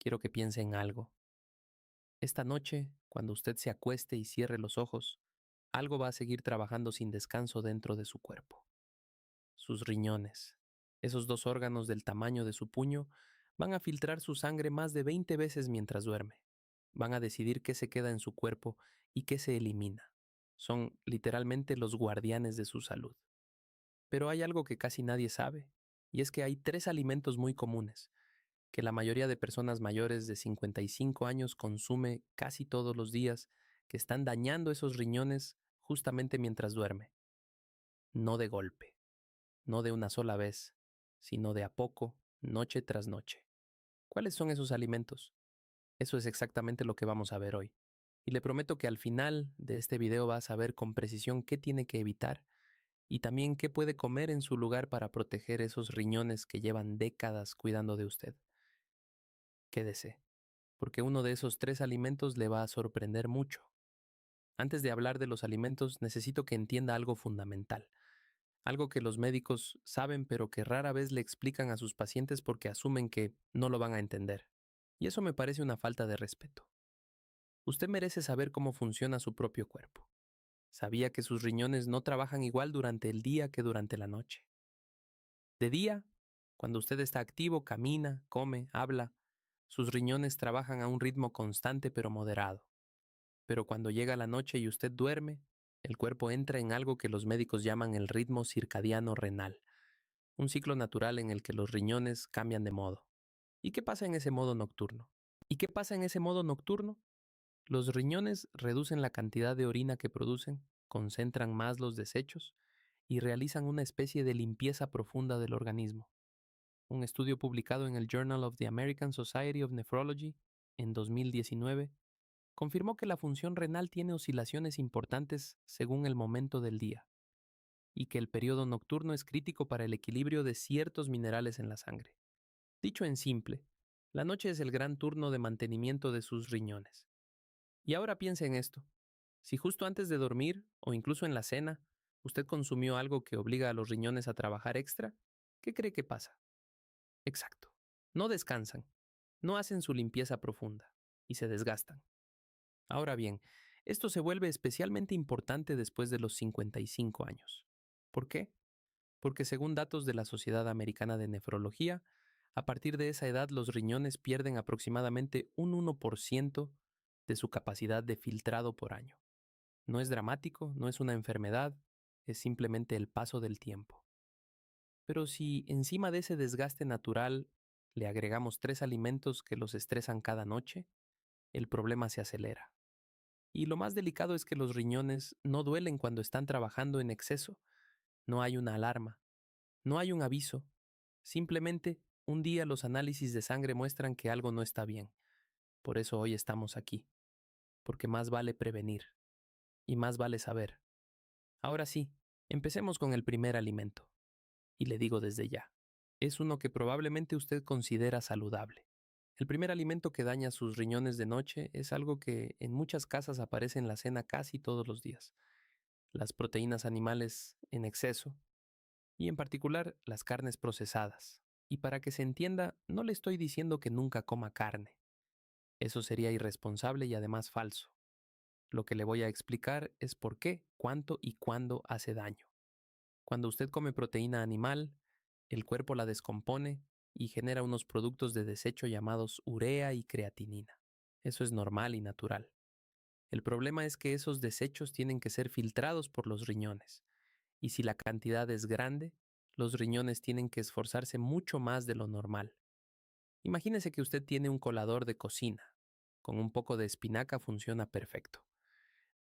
quiero que piense en algo. Esta noche, cuando usted se acueste y cierre los ojos, algo va a seguir trabajando sin descanso dentro de su cuerpo. Sus riñones, esos dos órganos del tamaño de su puño, van a filtrar su sangre más de 20 veces mientras duerme. Van a decidir qué se queda en su cuerpo y qué se elimina. Son literalmente los guardianes de su salud. Pero hay algo que casi nadie sabe, y es que hay tres alimentos muy comunes que la mayoría de personas mayores de 55 años consume casi todos los días, que están dañando esos riñones justamente mientras duerme. No de golpe, no de una sola vez, sino de a poco, noche tras noche. ¿Cuáles son esos alimentos? Eso es exactamente lo que vamos a ver hoy. Y le prometo que al final de este video va a saber con precisión qué tiene que evitar y también qué puede comer en su lugar para proteger esos riñones que llevan décadas cuidando de usted. Quédese, porque uno de esos tres alimentos le va a sorprender mucho. Antes de hablar de los alimentos, necesito que entienda algo fundamental, algo que los médicos saben pero que rara vez le explican a sus pacientes porque asumen que no lo van a entender. Y eso me parece una falta de respeto. Usted merece saber cómo funciona su propio cuerpo. ¿Sabía que sus riñones no trabajan igual durante el día que durante la noche? De día, cuando usted está activo, camina, come, habla, sus riñones trabajan a un ritmo constante pero moderado. Pero cuando llega la noche y usted duerme, el cuerpo entra en algo que los médicos llaman el ritmo circadiano renal, un ciclo natural en el que los riñones cambian de modo. ¿Y qué pasa en ese modo nocturno? ¿Y qué pasa en ese modo nocturno? Los riñones reducen la cantidad de orina que producen, concentran más los desechos y realizan una especie de limpieza profunda del organismo. Un estudio publicado en el Journal of the American Society of Nephrology en 2019 confirmó que la función renal tiene oscilaciones importantes según el momento del día y que el periodo nocturno es crítico para el equilibrio de ciertos minerales en la sangre. Dicho en simple, la noche es el gran turno de mantenimiento de sus riñones. Y ahora piense en esto. Si justo antes de dormir o incluso en la cena usted consumió algo que obliga a los riñones a trabajar extra, ¿qué cree que pasa? Exacto. No descansan, no hacen su limpieza profunda y se desgastan. Ahora bien, esto se vuelve especialmente importante después de los 55 años. ¿Por qué? Porque según datos de la Sociedad Americana de Nefrología, a partir de esa edad los riñones pierden aproximadamente un 1% de su capacidad de filtrado por año. No es dramático, no es una enfermedad, es simplemente el paso del tiempo. Pero si encima de ese desgaste natural le agregamos tres alimentos que los estresan cada noche, el problema se acelera. Y lo más delicado es que los riñones no duelen cuando están trabajando en exceso. No hay una alarma, no hay un aviso. Simplemente, un día los análisis de sangre muestran que algo no está bien. Por eso hoy estamos aquí. Porque más vale prevenir. Y más vale saber. Ahora sí, empecemos con el primer alimento. Y le digo desde ya, es uno que probablemente usted considera saludable. El primer alimento que daña sus riñones de noche es algo que en muchas casas aparece en la cena casi todos los días: las proteínas animales en exceso y en particular las carnes procesadas. Y para que se entienda, no le estoy diciendo que nunca coma carne. Eso sería irresponsable y además falso. Lo que le voy a explicar es por qué, cuánto y cuándo hace daño. Cuando usted come proteína animal, el cuerpo la descompone y genera unos productos de desecho llamados urea y creatinina. Eso es normal y natural. El problema es que esos desechos tienen que ser filtrados por los riñones, y si la cantidad es grande, los riñones tienen que esforzarse mucho más de lo normal. Imagínese que usted tiene un colador de cocina. Con un poco de espinaca funciona perfecto.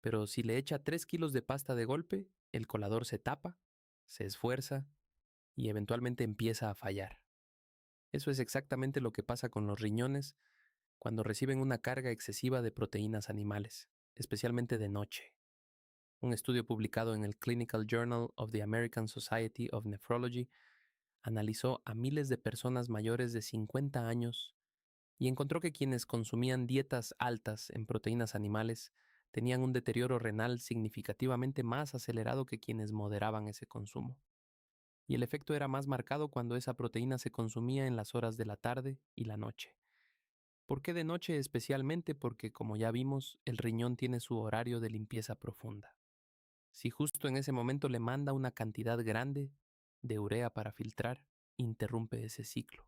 Pero si le echa 3 kilos de pasta de golpe, el colador se tapa, se esfuerza y eventualmente empieza a fallar. Eso es exactamente lo que pasa con los riñones cuando reciben una carga excesiva de proteínas animales, especialmente de noche. Un estudio publicado en el Clinical Journal of the American Society of Nephrology analizó a miles de personas mayores de 50 años y encontró que quienes consumían dietas altas en proteínas animales tenían un deterioro renal significativamente más acelerado que quienes moderaban ese consumo. Y el efecto era más marcado cuando esa proteína se consumía en las horas de la tarde y la noche. ¿Por qué de noche especialmente? Porque, como ya vimos, el riñón tiene su horario de limpieza profunda. Si justo en ese momento le manda una cantidad grande de urea para filtrar, interrumpe ese ciclo.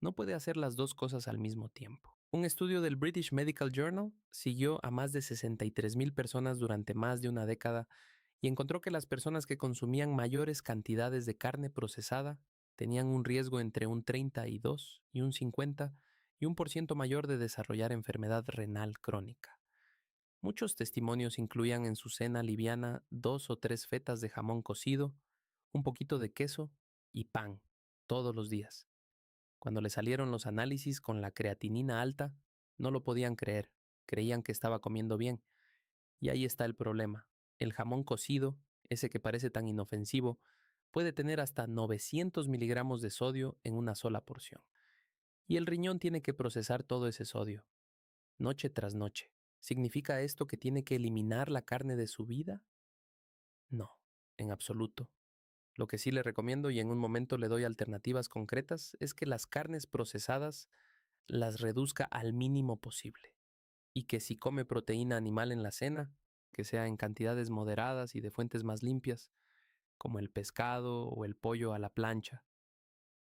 No puede hacer las dos cosas al mismo tiempo. Un estudio del British Medical Journal siguió a más de 63,000 personas durante más de una década y encontró que las personas que consumían mayores cantidades de carne procesada tenían un riesgo entre un 32 y un 50% mayor de desarrollar enfermedad renal crónica. Muchos testimonios incluían en su cena liviana 2 o 3 fetas de jamón cocido, un poquito de queso y pan, todos los días. Cuando le salieron los análisis con la creatinina alta, no lo podían creer, creían que estaba comiendo bien. Y ahí está el problema. El jamón cocido, ese que parece tan inofensivo, puede tener hasta 900 miligramos de sodio en una sola porción. Y el riñón tiene que procesar todo ese sodio, noche tras noche. ¿Significa esto que tiene que eliminar la carne de su vida? No, en absoluto. Lo que sí le recomiendo, y en un momento le doy alternativas concretas, es que las carnes procesadas las reduzca al mínimo posible. Y que si come proteína animal en la cena, que sea en cantidades moderadas y de fuentes más limpias, como el pescado o el pollo a la plancha.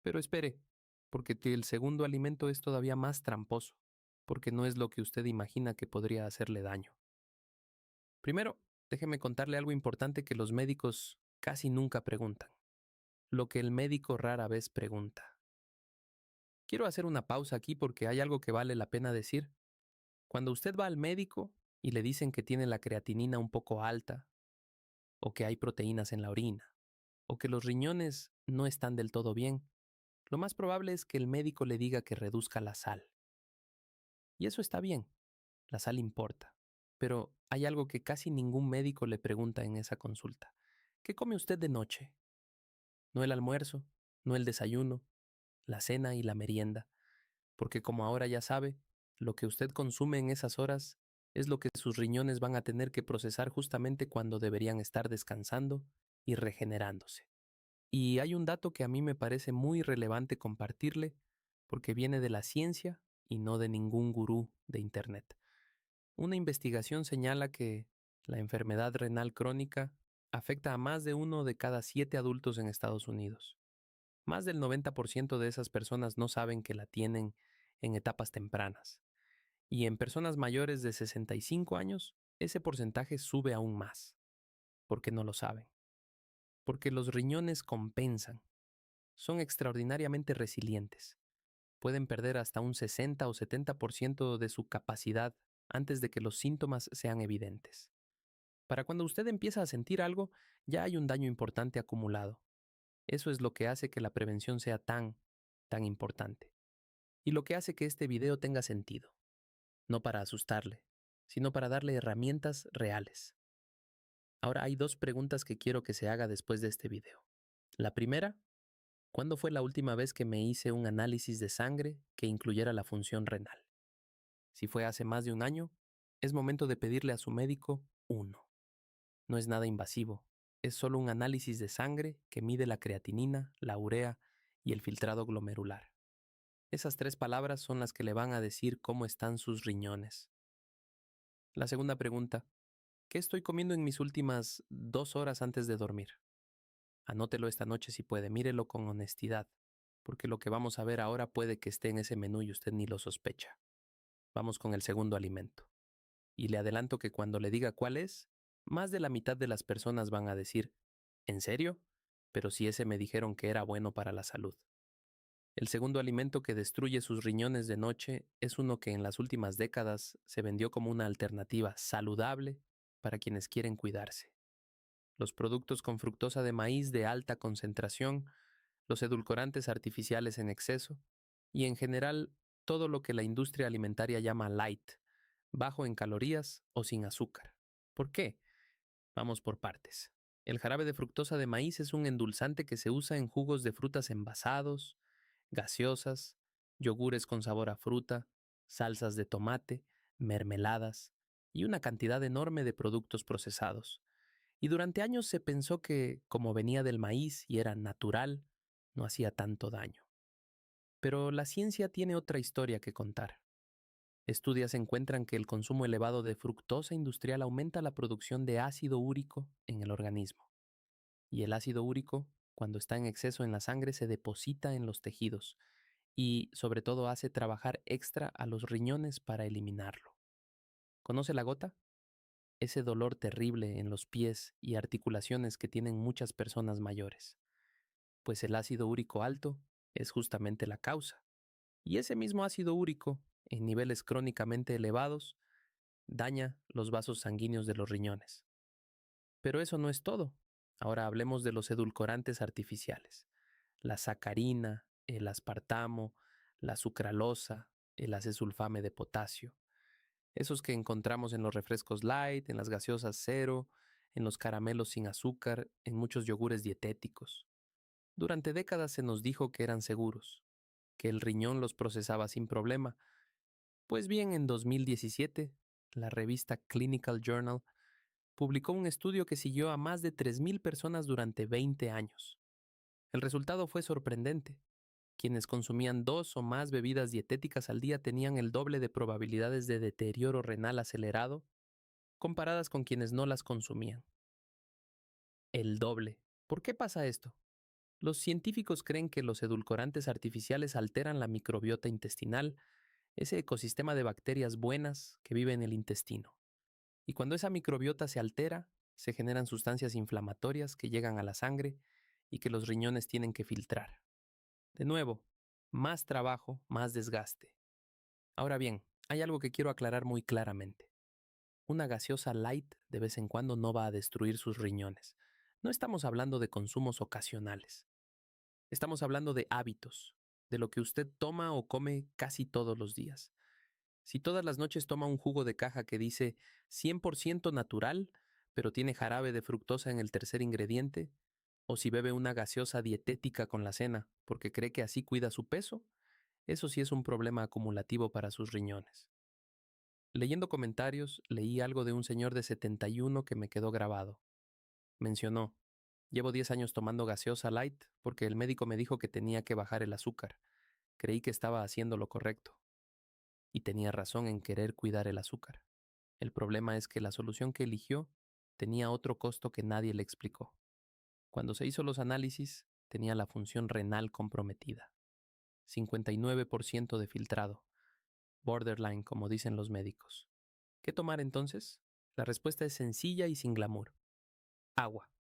Pero espere, porque el segundo alimento es todavía más tramposo, porque no es lo que usted imagina que podría hacerle daño. Primero, déjeme contarle algo importante que los médicos casi nunca preguntan, lo que el médico rara vez pregunta. Quiero hacer una pausa aquí porque hay algo que vale la pena decir. Cuando usted va al médico y le dicen que tiene la creatinina un poco alta, o que hay proteínas en la orina, o que los riñones no están del todo bien, lo más probable es que el médico le diga que reduzca la sal. Y eso está bien, la sal importa. Pero hay algo que casi ningún médico le pregunta en esa consulta. ¿Qué come usted de noche? No el almuerzo, no el desayuno, la cena y la merienda, porque como ahora ya sabe, lo que usted consume en esas horas es lo que sus riñones van a tener que procesar justamente cuando deberían estar descansando y regenerándose. Y hay un dato que a mí me parece muy relevante compartirle, porque viene de la ciencia y no de ningún gurú de Internet. Una investigación señala que la enfermedad renal crónica afecta a más de 1 de cada 7 adultos en Estados Unidos. Más del 90% de esas personas no saben que la tienen en etapas tempranas. Y en personas mayores de 65 años, ese porcentaje sube aún más. ¿Por qué no lo saben? Porque los riñones compensan. Son extraordinariamente resilientes. Pueden perder hasta un 60 o 70% de su capacidad antes de que los síntomas sean evidentes. Para cuando usted empieza a sentir algo, ya hay un daño importante acumulado. Eso es lo que hace que la prevención sea tan importante. Y lo que hace que este video tenga sentido. No para asustarle, sino para darle herramientas reales. Ahora hay 2 preguntas que quiero que se haga después de este video. La primera, ¿cuándo fue la última vez que me hice un análisis de sangre que incluyera la función renal? Si fue hace más de un año, es momento de pedirle a su médico uno. No es nada invasivo, es solo un análisis de sangre que mide la creatinina, la urea y el filtrado glomerular. Esas 3 palabras son las que le van a decir cómo están sus riñones. La segunda pregunta, ¿qué estoy comiendo en mis últimas 2 horas antes de dormir? Anótelo esta noche si puede, mírelo con honestidad, porque lo que vamos a ver ahora puede que esté en ese menú y usted ni lo sospecha. Vamos con el segundo alimento. Y le adelanto que cuando le diga cuál es, más de la mitad de las personas van a decir, ¿en serio? Pero si ese me dijeron que era bueno para la salud. El segundo alimento que destruye sus riñones de noche es uno que en las últimas décadas se vendió como una alternativa saludable para quienes quieren cuidarse. Los productos con fructosa de maíz de alta concentración, los edulcorantes artificiales en exceso y en general todo lo que la industria alimentaria llama light, bajo en calorías o sin azúcar. ¿Por qué? Vamos por partes. El jarabe de fructosa de maíz es un endulzante que se usa en jugos de frutas envasados, gaseosas, yogures con sabor a fruta, salsas de tomate, mermeladas y una cantidad enorme de productos procesados. Y durante años se pensó que, como venía del maíz y era natural, no hacía tanto daño. Pero la ciencia tiene otra historia que contar. Estudios encuentran que el consumo elevado de fructosa industrial aumenta la producción de ácido úrico en el organismo. Y el ácido úrico, cuando está en exceso en la sangre, se deposita en los tejidos y sobre todo hace trabajar extra a los riñones para eliminarlo. ¿Conoce la gota? Ese dolor terrible en los pies y articulaciones que tienen muchas personas mayores. Pues el ácido úrico alto es justamente la causa. Y ese mismo ácido úrico, en niveles crónicamente elevados, daña los vasos sanguíneos de los riñones. Pero eso no es todo. Ahora hablemos de los edulcorantes artificiales. La sacarina, el aspartamo, la sucralosa, el acesulfame de potasio. Esos que encontramos en los refrescos light, en las gaseosas cero, en los caramelos sin azúcar, en muchos yogures dietéticos. Durante décadas se nos dijo que eran seguros, que el riñón los procesaba sin problema. Pues bien, en 2017, la revista Clinical Journal publicó un estudio que siguió a más de 3.000 personas durante 20 años. El resultado fue sorprendente. Quienes consumían 2 o más bebidas dietéticas al día tenían el doble de probabilidades de deterioro renal acelerado comparadas con quienes no las consumían. El doble. ¿Por qué pasa esto? Los científicos creen que los edulcorantes artificiales alteran la microbiota intestinal, ese ecosistema de bacterias buenas que vive en el intestino. Y cuando esa microbiota se altera, se generan sustancias inflamatorias que llegan a la sangre y que los riñones tienen que filtrar. De nuevo, más trabajo, más desgaste. Ahora bien, hay algo que quiero aclarar muy claramente. Una gaseosa light de vez en cuando no va a destruir sus riñones. No estamos hablando de consumos ocasionales. Estamos hablando de hábitos, de lo que usted toma o come casi todos los días. Si todas las noches toma un jugo de caja que dice 100% natural, pero tiene jarabe de fructosa en el tercer ingrediente, o si bebe una gaseosa dietética con la cena porque cree que así cuida su peso, eso sí es un problema acumulativo para sus riñones. Leyendo comentarios, leí algo de un señor de 71 que me quedó grabado. Mencionó: llevo 10 años tomando gaseosa light porque el médico me dijo que tenía que bajar el azúcar. Creí que estaba haciendo lo correcto. Y tenía razón en querer cuidar el azúcar. El problema es que la solución que eligió tenía otro costo que nadie le explicó. Cuando se hizo los análisis, tenía la función renal comprometida. 59% de filtrado. Borderline, como dicen los médicos. ¿Qué tomar entonces? La respuesta es sencilla y sin glamour. Agua.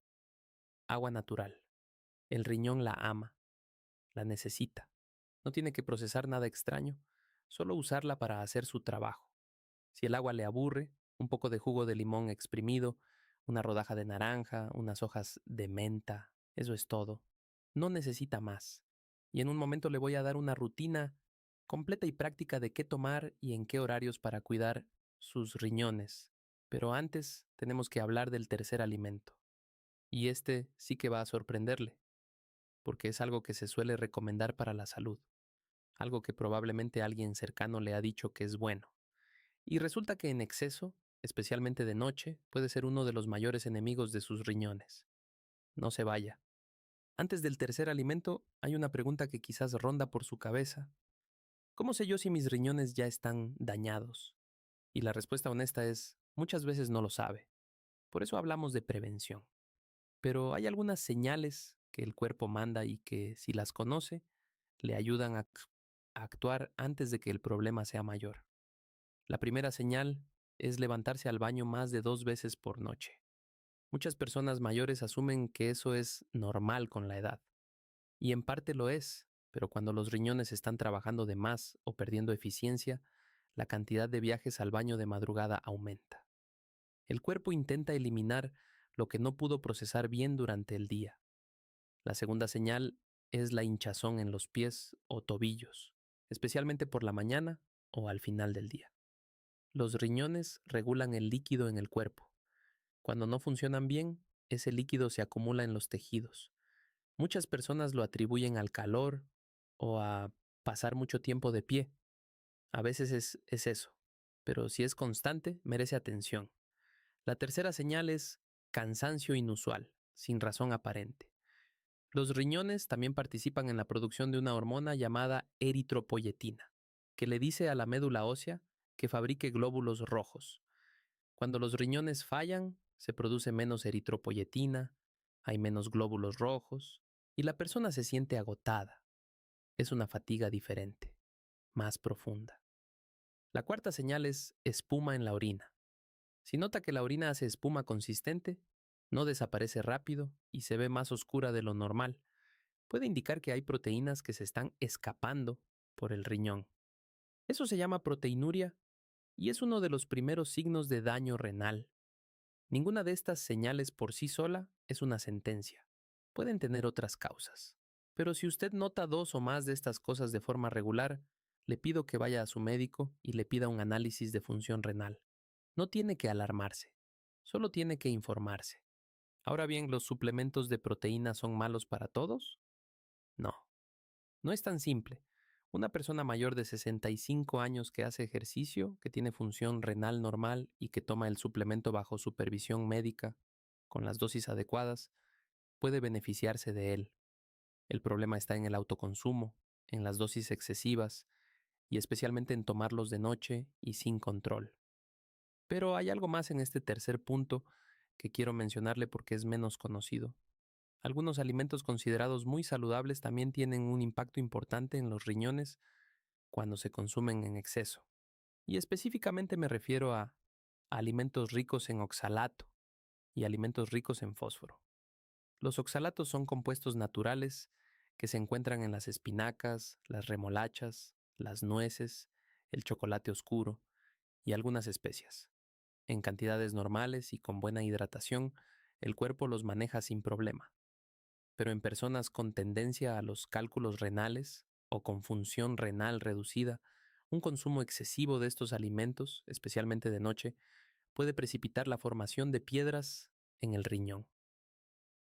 Agua natural. El riñón la ama, la necesita. No tiene que procesar nada extraño, solo usarla para hacer su trabajo. Si el agua le aburre, un poco de jugo de limón exprimido, una rodaja de naranja, unas hojas de menta, eso es todo. No necesita más. Y en un momento le voy a dar una rutina completa y práctica de qué tomar y en qué horarios para cuidar sus riñones. Pero antes tenemos que hablar del tercer alimento. Y este sí que va a sorprenderle, porque es algo que se suele recomendar para la salud, algo que probablemente alguien cercano le ha dicho que es bueno. Y resulta que en exceso, especialmente de noche, puede ser uno de los mayores enemigos de sus riñones. No se vaya. Antes del tercer alimento, hay una pregunta que quizás ronda por su cabeza. ¿Cómo sé yo si mis riñones ya están dañados? Y la respuesta honesta es: muchas veces no lo sabe. Por eso hablamos de prevención. Pero hay algunas señales que el cuerpo manda y que, si las conoce, le ayudan a actuar antes de que el problema sea mayor. La primera señal es levantarse al baño más de 2 veces por noche. Muchas personas mayores asumen que eso es normal con la edad. Y en parte lo es, pero cuando los riñones están trabajando de más o perdiendo eficiencia, la cantidad de viajes al baño de madrugada aumenta. El cuerpo intenta eliminar lo que no pudo procesar bien durante el día. La segunda señal es la hinchazón en los pies o tobillos, especialmente por la mañana o al final del día. Los riñones regulan el líquido en el cuerpo. Cuando no funcionan bien, ese líquido se acumula en los tejidos. Muchas personas lo atribuyen al calor o a pasar mucho tiempo de pie. A veces es eso, pero si es constante, merece atención. La tercera señal es cansancio inusual, sin razón aparente. Los riñones también participan en la producción de una hormona llamada eritropoyetina, que le dice a la médula ósea que fabrique glóbulos rojos. Cuando los riñones fallan, se produce menos eritropoyetina, hay menos glóbulos rojos y la persona se siente agotada. Es una fatiga diferente, más profunda. La cuarta señal es espuma en la orina. Si nota que la orina hace espuma consistente, no desaparece rápido y se ve más oscura de lo normal, puede indicar que hay proteínas que se están escapando por el riñón. Eso se llama proteinuria y es uno de los primeros signos de daño renal. Ninguna de estas señales por sí sola es una sentencia. Pueden tener otras causas. Pero si usted nota dos o más de estas cosas de forma regular, le pido que vaya a su médico y le pida un análisis de función renal. No tiene que alarmarse, solo tiene que informarse. Ahora bien, ¿los suplementos de proteína son malos para todos? No, no es tan simple. Una persona mayor de 65 años que hace ejercicio, que tiene función renal normal y que toma el suplemento bajo supervisión médica, con las dosis adecuadas, puede beneficiarse de él. El problema está en el autoconsumo, en las dosis excesivas y especialmente en tomarlos de noche y sin control. Pero hay algo más en este tercer punto que quiero mencionarle porque es menos conocido. Algunos alimentos considerados muy saludables también tienen un impacto importante en los riñones cuando se consumen en exceso. Y específicamente me refiero a alimentos ricos en oxalato y alimentos ricos en fósforo. Los oxalatos son compuestos naturales que se encuentran en las espinacas, las remolachas, las nueces, el chocolate oscuro y algunas especias. En cantidades normales y con buena hidratación, el cuerpo los maneja sin problema. Pero en personas con tendencia a los cálculos renales o con función renal reducida, un consumo excesivo de estos alimentos, especialmente de noche, puede precipitar la formación de piedras en el riñón.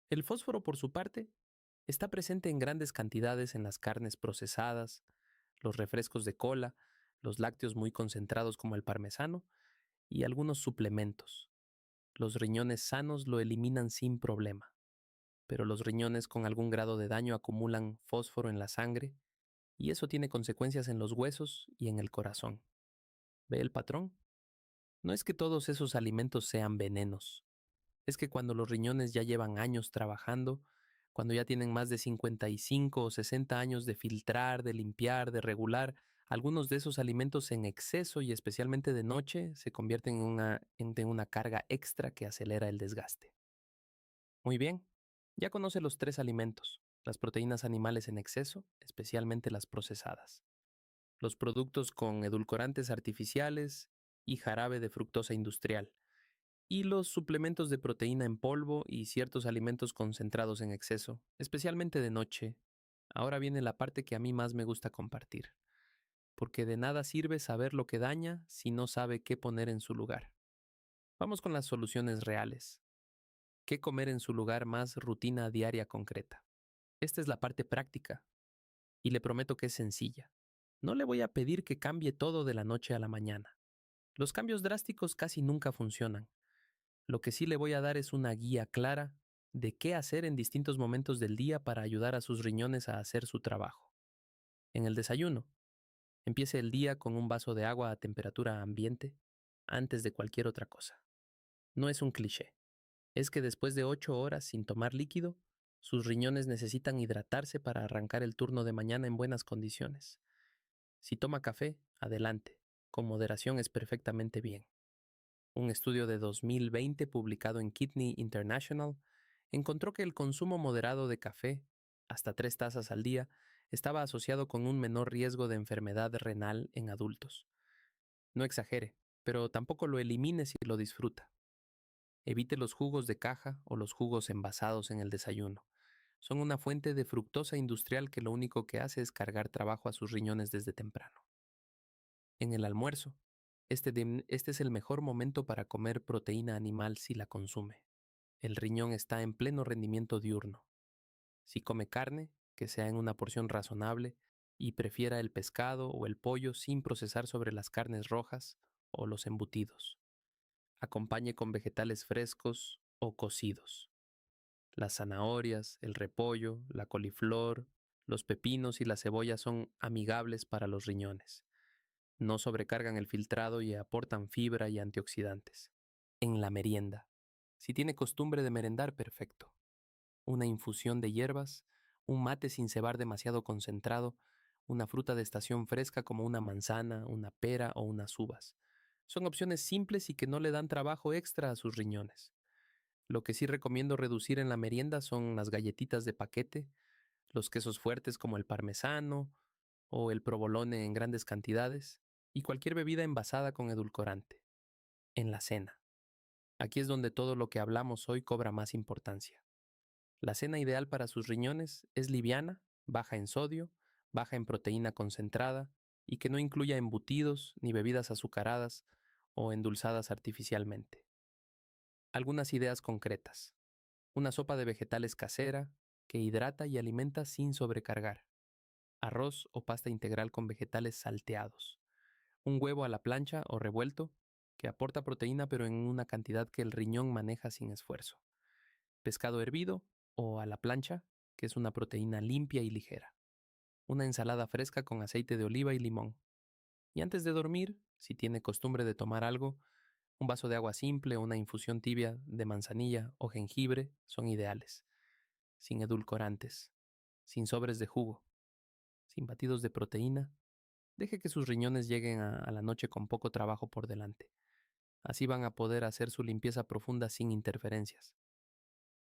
El fósforo, por su parte, está presente en grandes cantidades en las carnes procesadas, los refrescos de cola, los lácteos muy concentrados como el parmesano y algunos suplementos. Los riñones sanos lo eliminan sin problema, pero los riñones con algún grado de daño acumulan fósforo en la sangre y eso tiene consecuencias en los huesos y en el corazón. ¿Ve el patrón? No es que todos esos alimentos sean venenos, es que cuando los riñones ya llevan años trabajando, cuando ya tienen más de 55 o 60 años de filtrar, de limpiar, de regular, algunos de esos alimentos en exceso y especialmente de noche se convierten en una carga extra que acelera el desgaste. Muy bien, ya conoce los tres alimentos, las proteínas animales en exceso, especialmente las procesadas, los productos con edulcorantes artificiales y jarabe de fructosa industrial, y los suplementos de proteína en polvo y ciertos alimentos concentrados en exceso, especialmente de noche. Ahora viene la parte que a mí más me gusta compartir, porque de nada sirve saber lo que daña si no sabe qué poner en su lugar. Vamos con las soluciones reales. ¿Qué comer en su lugar más rutina diaria concreta? Esta es la parte práctica, y le prometo que es sencilla. No le voy a pedir que cambie todo de la noche a la mañana. Los cambios drásticos casi nunca funcionan. Lo que sí le voy a dar es una guía clara de qué hacer en distintos momentos del día para ayudar a sus riñones a hacer su trabajo. En el desayuno, empiece el día con un vaso de agua a temperatura ambiente antes de cualquier otra cosa. No es un cliché, es que después de 8 horas sin tomar líquido, sus riñones necesitan hidratarse para arrancar el turno de mañana en buenas condiciones. Si toma café, adelante, con moderación es perfectamente bien. Un estudio de 2020 publicado en Kidney International encontró que el consumo moderado de café, hasta 3 tazas al día, estaba asociado con un menor riesgo de enfermedad renal en adultos. No exagere, pero tampoco lo elimine si lo disfruta. Evite los jugos de caja o los jugos envasados en el desayuno. Son una fuente de fructosa industrial que lo único que hace es cargar trabajo a sus riñones desde temprano. En el almuerzo, este es el mejor momento para comer proteína animal si la consume. El riñón está en pleno rendimiento diurno. Si come carne, que sea en una porción razonable y prefiera el pescado o el pollo sin procesar sobre las carnes rojas o los embutidos. Acompañe con vegetales frescos o cocidos. Las zanahorias, el repollo, la coliflor, los pepinos y la cebolla son amigables para los riñones. No sobrecargan el filtrado y aportan fibra y antioxidantes. En la merienda. Si tiene costumbre de merendar, perfecto. Una infusión de hierbas, un mate sin cebar demasiado concentrado, una fruta de estación fresca como una manzana, una pera o unas uvas. Son opciones simples y que no le dan trabajo extra a sus riñones. Lo que sí recomiendo reducir en la merienda son las galletitas de paquete, los quesos fuertes como el parmesano o el provolone en grandes cantidades y cualquier bebida envasada con edulcorante. En la cena. Aquí es donde todo lo que hablamos hoy cobra más importancia. La cena ideal para sus riñones es liviana, baja en sodio, baja en proteína concentrada y que no incluya embutidos ni bebidas azucaradas o endulzadas artificialmente. Algunas ideas concretas. Una sopa de vegetales casera que hidrata y alimenta sin sobrecargar. Arroz o pasta integral con vegetales salteados. Un huevo a la plancha o revuelto que aporta proteína pero en una cantidad que el riñón maneja sin esfuerzo. Pescado hervido o a la plancha, que es una proteína limpia y ligera. Una ensalada fresca con aceite de oliva y limón. Y antes de dormir, si tiene costumbre de tomar algo, un vaso de agua simple o una infusión tibia de manzanilla o jengibre son ideales. Sin edulcorantes, sin sobres de jugo, sin batidos de proteína. Deje que sus riñones lleguen a la noche con poco trabajo por delante. Así van a poder hacer su limpieza profunda sin interferencias.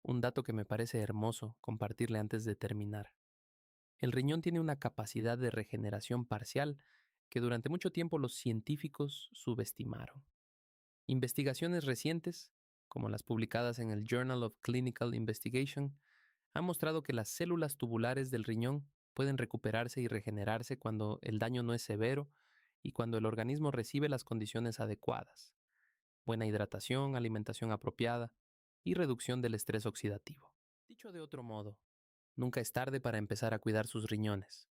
Un dato que me parece hermoso compartirle antes de terminar. El riñón tiene una capacidad de regeneración parcial que durante mucho tiempo los científicos subestimaron. Investigaciones recientes, como las publicadas en el Journal of Clinical Investigation, han mostrado que las células tubulares del riñón pueden recuperarse y regenerarse cuando el daño no es severo y cuando el organismo recibe las condiciones adecuadas: buena hidratación, alimentación apropiada y reducción del estrés oxidativo. Dicho de otro modo, nunca es tarde para empezar a cuidar sus riñones.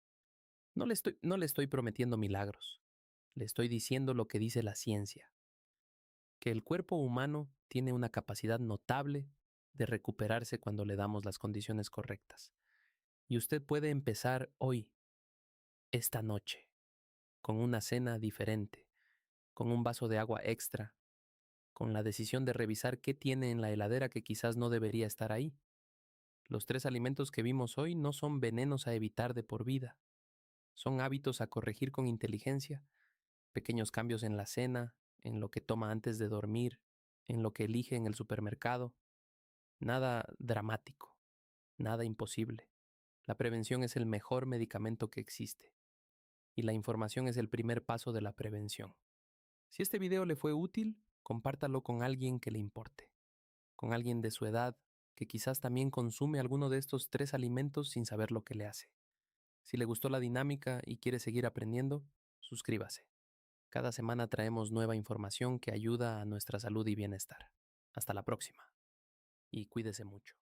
No le estoy prometiendo milagros, le estoy diciendo lo que dice la ciencia, que el cuerpo humano tiene una capacidad notable de recuperarse cuando le damos las condiciones correctas. Y usted puede empezar hoy, esta noche, con una cena diferente, con un vaso de agua extra, con la decisión de revisar qué tiene en la heladera que quizás no debería estar ahí. Los 3 alimentos que vimos hoy no son venenos a evitar de por vida, son hábitos a corregir con inteligencia, pequeños cambios en la cena, en lo que toma antes de dormir, en lo que elige en el supermercado. Nada dramático, nada imposible. La prevención es el mejor medicamento que existe y la información es el primer paso de la prevención. Si este video le fue útil, compártalo con alguien que le importe, con alguien de su edad que quizás también consume alguno de estos 3 alimentos sin saber lo que le hace. Si le gustó la dinámica y quiere seguir aprendiendo, suscríbase. Cada semana traemos nueva información que ayuda a nuestra salud y bienestar. Hasta la próxima. Y cuídese mucho.